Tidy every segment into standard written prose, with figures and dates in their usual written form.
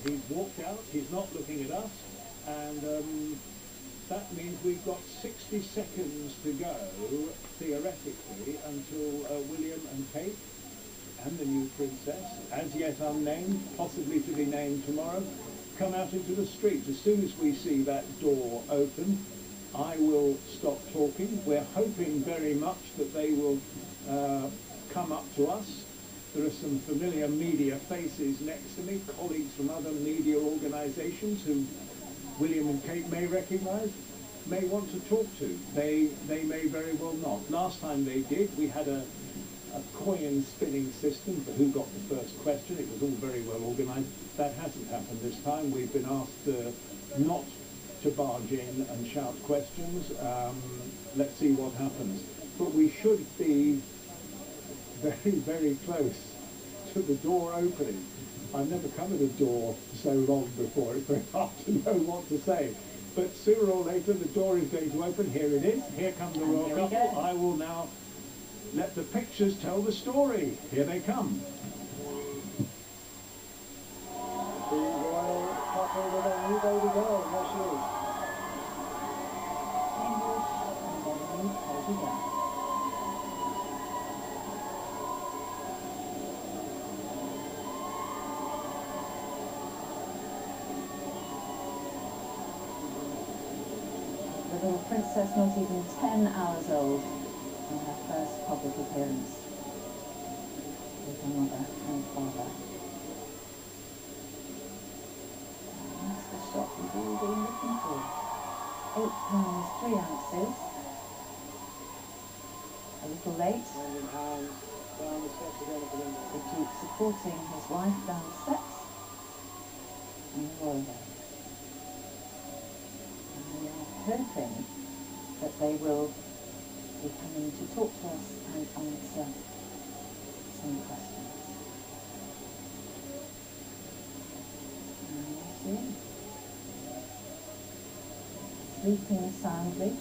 He's walked out, he's not looking at us, and that means we've got 60 seconds to go, theoretically, until William and Kate and the new princess, as yet unnamed, possibly to be named tomorrow, come out into the street. As soon as we see that door open, I will stop talking. We're hoping very much that they will come up to us. There are some familiar media faces next to me, colleagues from other media organisations who William and Kate may recognise, may want to talk to. They may very well not. Last time they did, we had a coin spinning system for who got the first question. It was all very well organised. That hasn't happened this time. We've been asked not to barge in and shout questions. Let's see what happens. But we should be very, very close to the door opening. I've never come at a door so long before. It's very hard to know what to say. But sooner or later the door is going to open. Here it is. Here comes the royal couple. I will now let the pictures tell the story. Here they come. The royal couple with a new baby girl. Here she is. English and then new baby girl. The little princess not even 10 hours old in her first public appearance with her mother and father. And that's the shot we've all been looking for. 8 pounds 3 ounces. A little late. The Duke supporting his wife down the steps and the royal way. Hoping that they will be coming to talk to us and answer some questions. And see, sleeping soundly,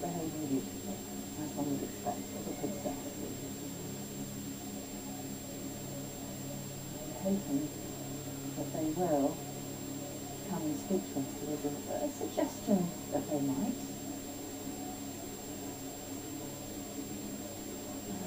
behaving beautifully, as one would expect of a princess. I'm hoping that they will come and speak to us. There was a suggestion that they might.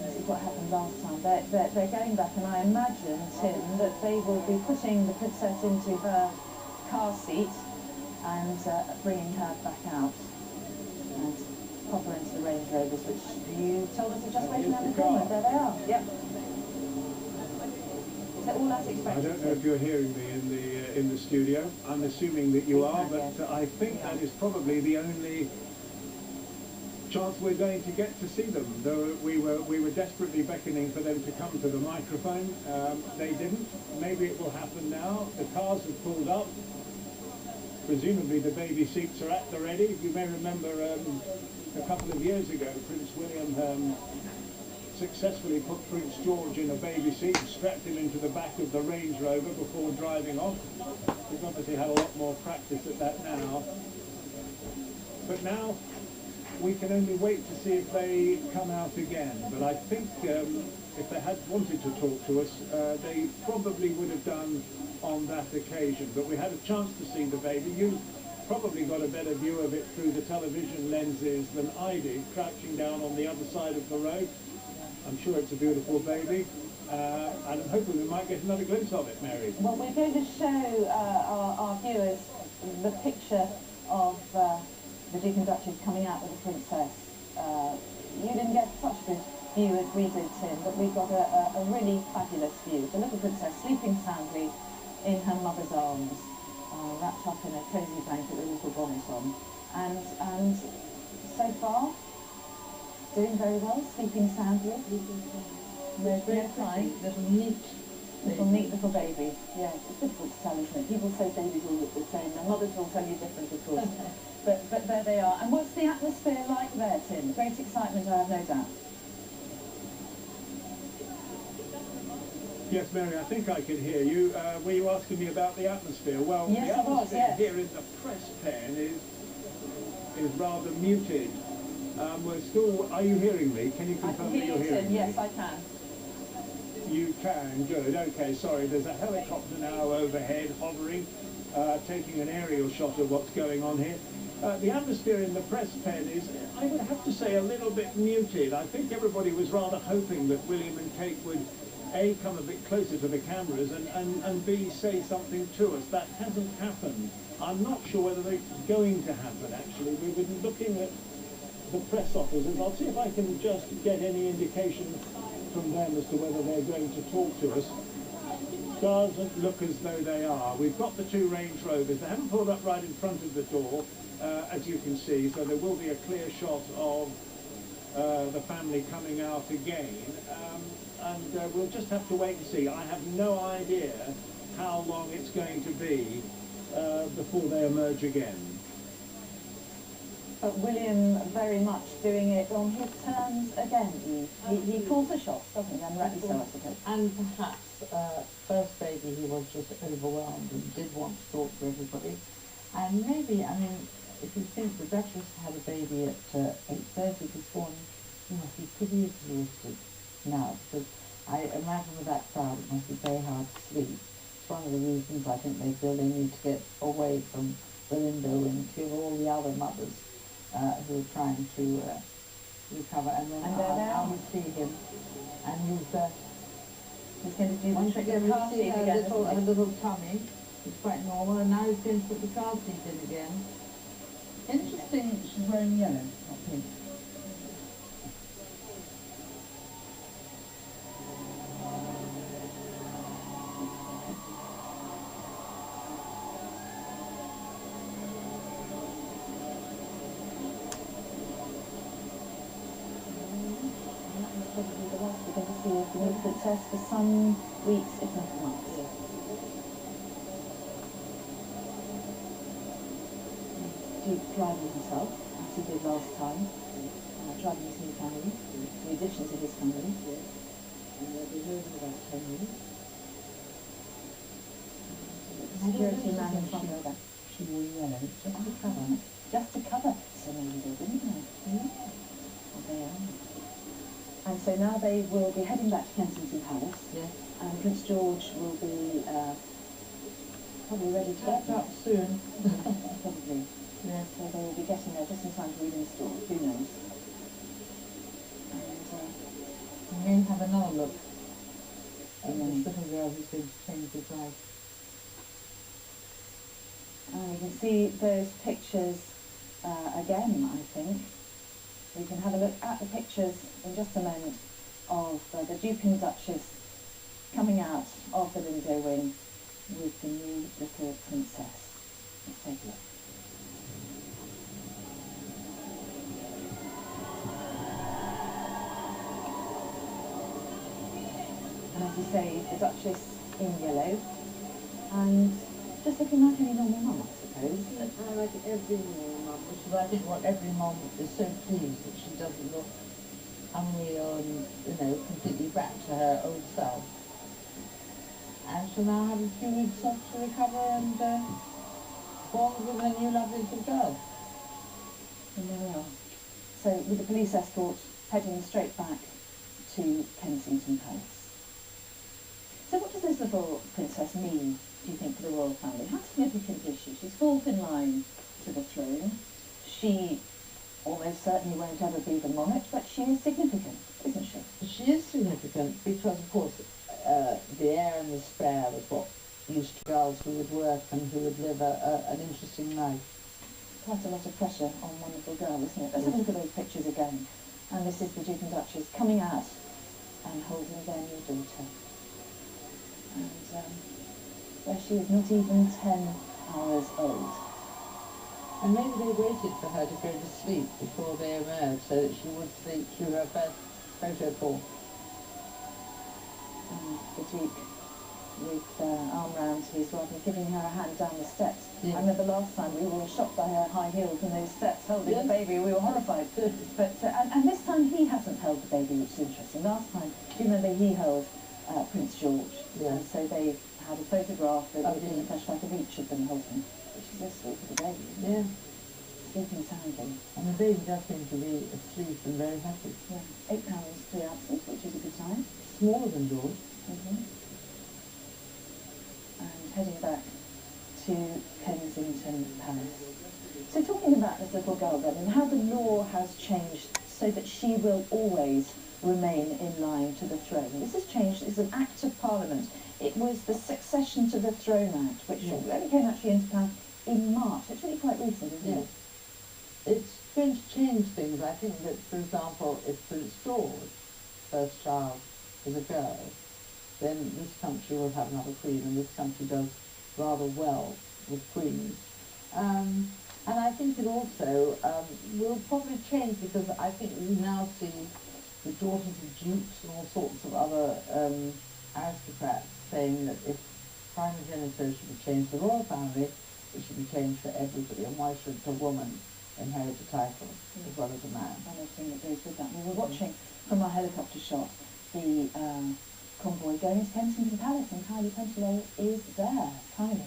This is what happened last time. They're going back, and I imagine, Tim, that they will be putting the princess into her car seat and bringing her back out and pop her into the Range Rovers, which you told us are just waiting around the corner. There they are. Yep. Is that all as expected? I don't know if you're hearing me in the studio. I'm assuming that you are, but I think that is probably the only chance we're going to get to see them. Though we were desperately beckoning for them to come to the microphone. They didn't. Maybe it will happen now. The cars have pulled up. Presumably the baby seats are at the ready. You may remember a couple of years ago, Prince William successfully put Prince George in a baby seat and strapped him into the back of the Range Rover before driving off. We've obviously had a lot more practice at that now. But now we can only wait to see if they come out again. But I think if they had wanted to talk to us, they probably would have done on that occasion. But we had a chance to see the baby. You probably got a better view of it through the television lenses than I did, crouching down on the other side of the road. I'm sure it's a beautiful baby, and I'm hoping we might get another glimpse of it, Mary. Well, we're going to show our viewers the picture of the Duke and Duchess coming out with the princess. You didn't get such a good view as we did, Tim, but we got a really fabulous view. The little princess sleeping soundly in her mother's arms, wrapped up in a cosy blanket with a little bonnet on. And so far, doing very well, sleeping soundly. No crying. Little neat little baby. Yeah, it's difficult to tell, isn't it? People say babies all look the same. Their mothers will tell you different, of course. but there they are. And what's the atmosphere like there, Tim? Great excitement, I have no doubt. Yes, Mary, I think I can hear you. Were you asking me about the atmosphere? Well, yes, the atmosphere here in the press pen is rather muted. We're still. Are you hearing me? Can you confirm that you're hearing me? Yes, I can. You can, good. Okay, sorry, there's a helicopter now overhead hovering, taking an aerial shot of what's going on here. The atmosphere in the press pen is, I would have to say, a little bit muted. I think everybody was rather hoping that William and Kate would, A, come a bit closer to the cameras and B, say something to us. That hasn't happened. I'm not sure whether it's going to happen, actually. We've been looking at the press officers. I'll see if I can just get any indication from them as to whether they're going to talk to us. Doesn't look as though they are. We've got the two Range Rovers. They haven't pulled up right in front of the door, as you can see, so there will be a clear shot of the family coming out again. And we'll just have to wait and see. I have no idea how long it's going to be before they emerge again. But William very much doing it on his terms again. He calls the shots, doesn't he? And rightly so, I suppose. And perhaps, first baby, he was just overwhelmed and did want to talk to everybody. And maybe, I mean, if you think the Duchess had a baby at 8:30 this morning, you must be pretty exhausted now, because I imagine with that crowd it must be very hard to sleep. It's one of the reasons I think they feel they need to get away from Belinda and give all the other mothers who are trying to recover. And then I will see him, and he's going to do the trick of the car seat again. Her little tummy is quite normal, and now he's going to put the car seat in again. Interesting, she's wearing yellow, not pink. Probably the last we're going to see of the new princess for some weeks, if not months. Duke driving himself, as he did last time, driving his new family, the addition to his family. And they'll be home in about 10 minutes. Security man in front of her. She wore yellow, just to cover. Just to cover. So maybe they didn't know. Well, they are. And so now they will be heading back to Kensington Palace. Yes. And Prince George will be probably ready to Packed up soon. Probably. Yeah. So they will be getting there just in time to read in store. Who knows? And We may have another look at this little girl who's going to change his life. you can see those pictures again, I think. We can have a look at the pictures in just a moment of the Duke and Duchess coming out of the window wing with the new little princess. Let's take a look. And as you say, the Duchess in yellow, and just looking like any normal mum, I suppose. I like every normal mum, which is I think what every mum is so pleased that she doesn't look unreal and, completely back to her old self. And she'll now have a few weeks off to recover and bond with her new lovely little girl. And there we are. So with the police escort heading straight back to Kensington Palace. So what does this little princess mean, do you think, for the royal family? How significant is she? She's fourth in line to the throne. She almost certainly won't ever be the monarch, but she is significant, isn't she? She is significant because, of course, the heir and the spare was what used to girls who would work and who would live an interesting life. Quite a lot of pressure on one little girl, isn't it? Let's have a look at those pictures again. And this is the Duke and Duchess coming out and holding their new daughter. And where she is not even 10 hours old. And maybe they waited for her to go to sleep before they emerged so that she would sleep through her first photo call. And the Duke with arm round his wife and giving her a hand down the steps. Yeah. I remember last time we were all shocked by her high heels and those steps holding the baby. We were horrified. But and this time he hasn't held the baby, which is interesting. Last time, do you remember he held Prince George? Yeah. And so they had a photograph that was in the flashlight of each of them holding, which is so sweet for the baby. Yeah. Sleeping soundly. And the baby does seem to be asleep and very happy. Yeah. 8 pounds 3 ounces, which is a good sign. Smaller than George. And heading back to Kensington Palace. So talking about this little girl then, and how the law has changed so that she will always remain in line to the throne. This has changed. It's an Act of Parliament. It was the Succession to the Throne Act, which only came actually into power in March. It's really quite recent, isn't it? It's going to change things. I think that, for example, if Prince George, first child, is a girl, then this country will have another queen, and this country does rather well with queens. And I think it also will probably change, because I think we now see the daughters of dukes and all sorts of other aristocrats saying that if primogeniture should be changed to the royal family, it should be changed for everybody, and why should a woman inherit a title as well as a man? Another thing that goes with that. We were watching from our helicopter shot the convoy going to Kensington Palace, and Kylie Pentelow is there. Kylie.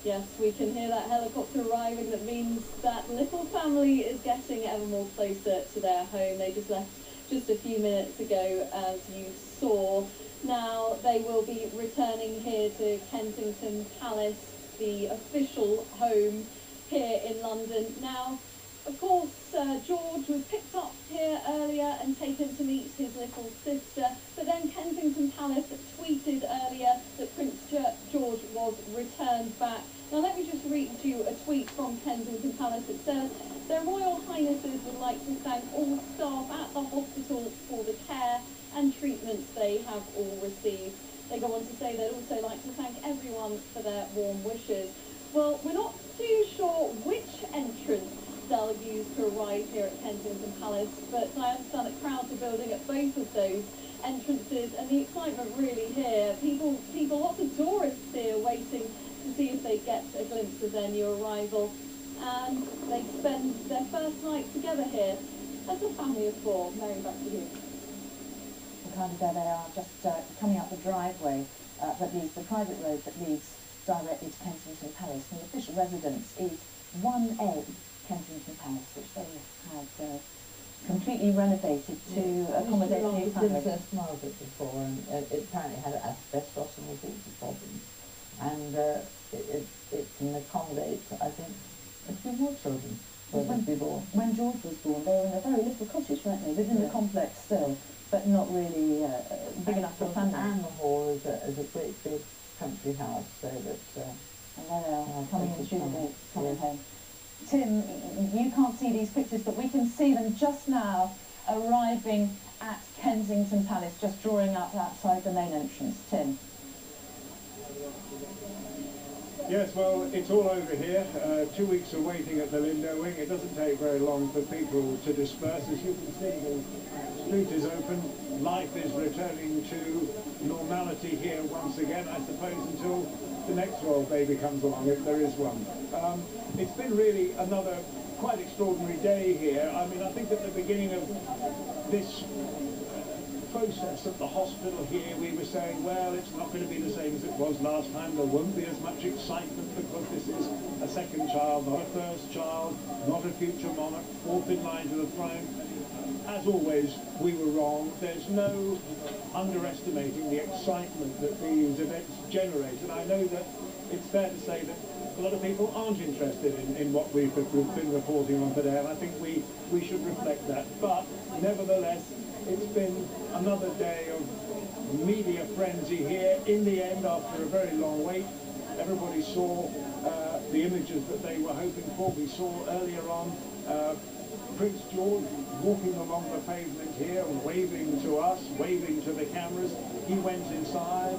Yes, we can hear that helicopter arriving. That means that little family is getting ever more closer to their home. They just left just a few minutes ago, as you saw. Now they will be returning here to Kensington Palace, the official home here in London. Now, of course, George was picked up here earlier and taken to meet his little sister, but then Kensington Palace tweeted earlier that Prince George was returned back. Now let me just read you a tweet from Kensington Palace. It says, "Their Royal Highnesses would like to thank all staff at the hospital for the care and treatments they have all received." They go on to say they'd also like to thank everyone for their warm wishes. Well, we're not too sure which entrance they'll use to arrive here at Kensington Palace, but I understand that crowds are building at both of those entrances, and the excitement really here. People, lots of tourists here waiting to see if they get a glimpse of their new arrival, and they spend their first night together here as a family of four. Mary, back to you. And kind of there they are, just coming up the driveway that leads, the private road that leads directly to Kensington Palace. And the official residence is 1A Kensington Palace, which they have completely renovated to accommodate the new family. Princess Margaret before, and it apparently had asbestos and all sorts of problems. And it can accommodate, I think, a few more children. When George was born, they were in a very little cottage, weren't they? Within the complex still, but not really big enough for a family. And the hall is a great big country house, so that... and there they are, coming in through the gate, coming home. Tim, you can't see these pictures, but we can see them just now arriving at Kensington Palace, just drawing up outside the main entrance. Tim. Yes, well, it's all over here. 2 weeks of waiting at the Lindo Wing. It doesn't take very long for people to disperse. As you can see, the street is open. Life is returning to normality here once again, I suppose, until the next royal baby comes along, if there is one. It's been really another quite extraordinary day here. I mean, I think at the beginning of this process at the hospital here, we were saying, well, it's not going to be the same as it was last time. There won't be as much excitement because this is a second child, not a first child, not a future monarch, fourth in line to the throne. As always, we were wrong. There's no underestimating the excitement that these events generate. And I know that it's fair to say that a lot of people aren't interested in what we've been reporting on today, and I think we should reflect that. But nevertheless, it's been another day of media frenzy here. In the end, after a very long wait, everybody saw the images that they were hoping for. We saw earlier on Prince George walking along the pavement here and waving to us, waving to the cameras. He went inside.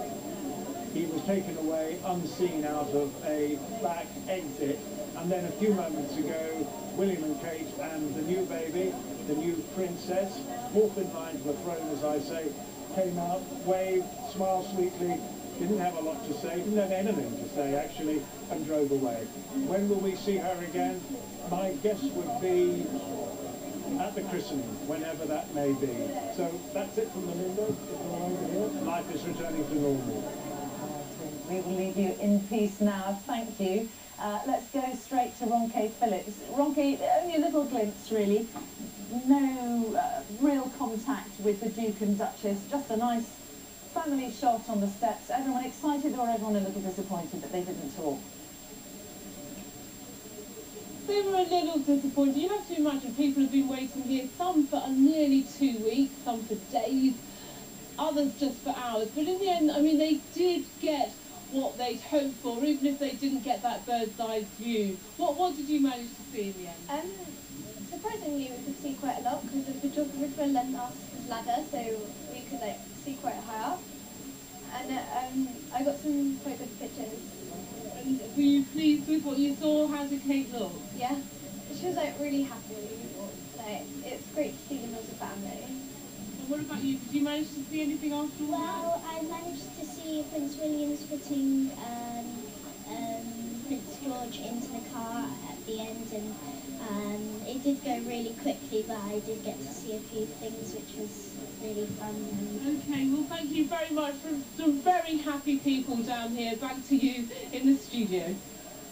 He was taken away unseen out of a back exit. And then a few moments ago, William and Kate and the new baby, the new princess, fourth in line to the throne, as I say, came out, waved, smiled sweetly, didn't have a lot to say, didn't have anything to say actually, and drove away. When will we see her again? My guess would be at the christening, whenever that may be. So that's it from the Lindo. Life is returning to normal. We will leave you in peace now. Thank you. Let's go straight to Ronke Phillips. Ronke, only a little glimpse, really. no real contact with the Duke and Duchess, just a nice family shot on the steps. Everyone excited or everyone a little disappointed that they didn't talk? They were a little disappointed. You have to imagine people have been waiting here, some for nearly 2 weeks, some for days, others just for hours. But in the end, I mean, they did get what they'd hoped for, even if they didn't get that bird's eye view. What did you manage to see in the end? Surprisingly, we could see quite a lot because the photographer lent us his ladder, so we could see quite high up. And I got some quite good pictures. And were you pleased with what you saw? How did Kate look? Yeah, she was really happy. It's great to see them as a family. And what about you? Did you manage to see anything after all that? Well, I managed to see Prince William's putting Prince George into the car at the end, and it did go really quickly, but I did get to see a few things which was really fun. Okay, well thank you very much from some very happy people down here. Back to you in the studio.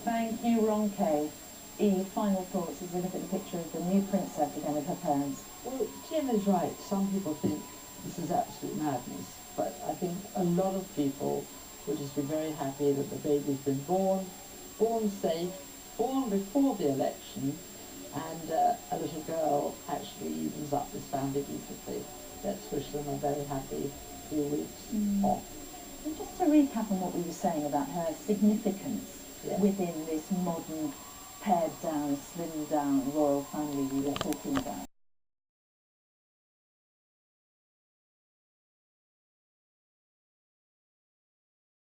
Thank you, Ronke. Eve, final thoughts as we look at the picture of the new princess again with her parents. Well, Jim is right. Some people think this is absolute madness, but I think a lot of people will just be very happy that the baby's been born safe, born before the election, and a little girl actually evens up this family beautifully. Let's wish them a very happy few weeks off. And just to recap on what we were saying about her significance within this modern, pared down, slimmed down royal family we were talking about.